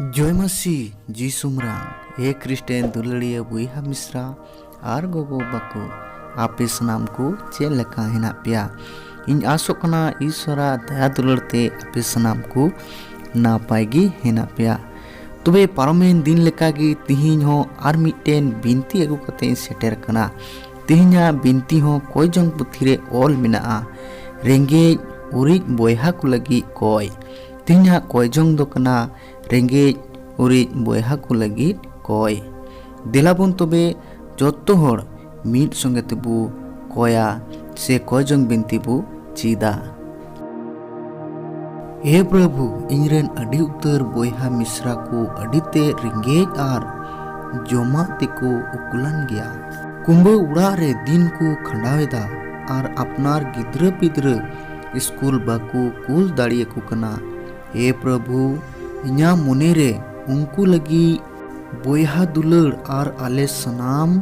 जय मसीह जी सुमरांग ए क्रिस्टियन दुलड़िया बुहा मिश्रा और गोगो बाको आपे सनाम को चे लेका हेना पिया इन आसोकना ईश्वरा दया दुलड़ते आपे सनाम को नापाय गी हेना पिया तबे पारमेन दिन लेका गी तिहिन हो आर मिटेन बिनती अगु कते सेटर कना तिहिना बिनती हो कोई जंग पुथिरे ऑल मिना रेंगे उरिज बोयहा को लगी कोई तिहिना कोई जंग दो कना रेंगे उरिज बोयहा को लगी कोई दिलाबुन तबे जोत्तो होड़ मीट संगे तेबु कोया से कोई जंग बिनती बु चीदा हे प्रभु इनरेन अडी उतर बोयहा मिश्रा को अडीते रिंगेज आर जोमा तेको उकुलन गया कुंभो उड़ा रे दिन को खंडावेदा आर अपनार गिद्र पिद्र स्कूल बाकू कुल दाड़िए को कना हे प्रभु इन्या मुने रे उनको लगी बोयहा दुलड़ आर आले सनाम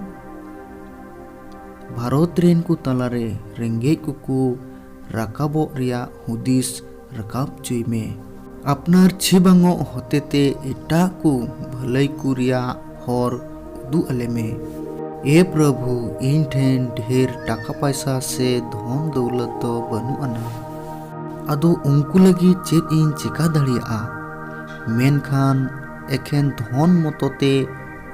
भारत रेन को तलारे रेंगे को राकाबो रिया हुदिस रकाब चुई में अपनार छिबांगो होते ते एटा को भलाई को रिया हर उदु अले में ए प्रभु इन ठेन ढेर टाका पैसा से धन दौलत तो बनु अना अदो उनको लगी चेत इन चिका दड़िया मेनखान एखेन धन मतोते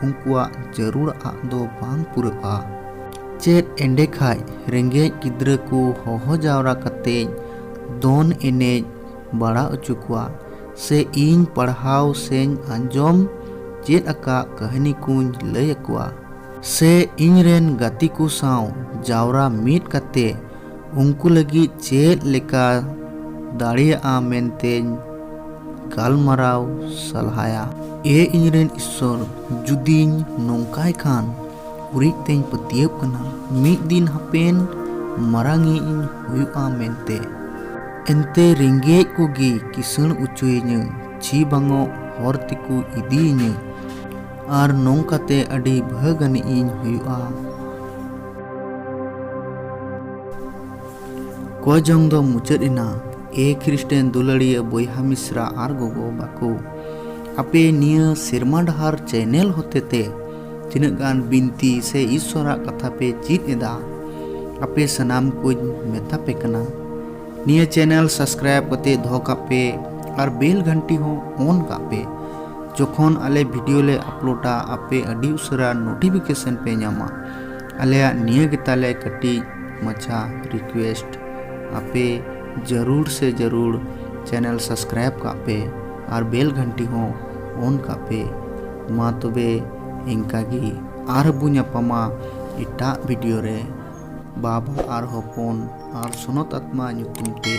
उनकुआ जरूर दो बांग पुरआ चेत एंडे खाय रेंगे गिद्र को होहो जावरा कते दोन एनेज बड़ा अचुकुआ से इन पढ़ाव सेन अंजोम चेत अका कहानी कुंज लय अकुआ से इनरेन गाती को साव जावरा मीट कते उनको लगी चेत लेका दाड़िया मेनतेन गालमाराव सलहाया ए इनरेन ईश्वर जुदीन नोंकाय खान उरिज तेन पतियब कना मिद दिन हापेन मरांगी इन हुयुआ मेनते एनते रेंगे कोगी किसण उचुयेᱧ ची बांगो हर तिकु इदीᱧ आर नोंकाते अडी भागानी इन हुयुआ कोजंग दो मुचाद इना ए क्रिस्टियन दुलड़िया बोयहा मिश्रा आर गोगो बाको आपे निया सेरमा डहार चैनल होते ते तिनक गान बिनती से ईश्वरा कथा पे चीत एदा आपे सनाम को मेता पे कना निया चैनल सब्सक्राइब कते धो कापे और बेल घंटी हो ऑन कापे जोखोन आले वीडियो ले अपलोडा आपे अडी उसरा नोटिफिकेशन पे न्यामा आलेया निया गेताले कटी मचा रिक्वेस्ट आपे जरूर से जरूर चैनल सब्सक्राइब कापे और बेल घंटी हो ऑन कापे मा तबे इंकागी आर बुnyapama इटा वीडियो रे बाबा आर होपन आर सुनत आत्मा nyutum ते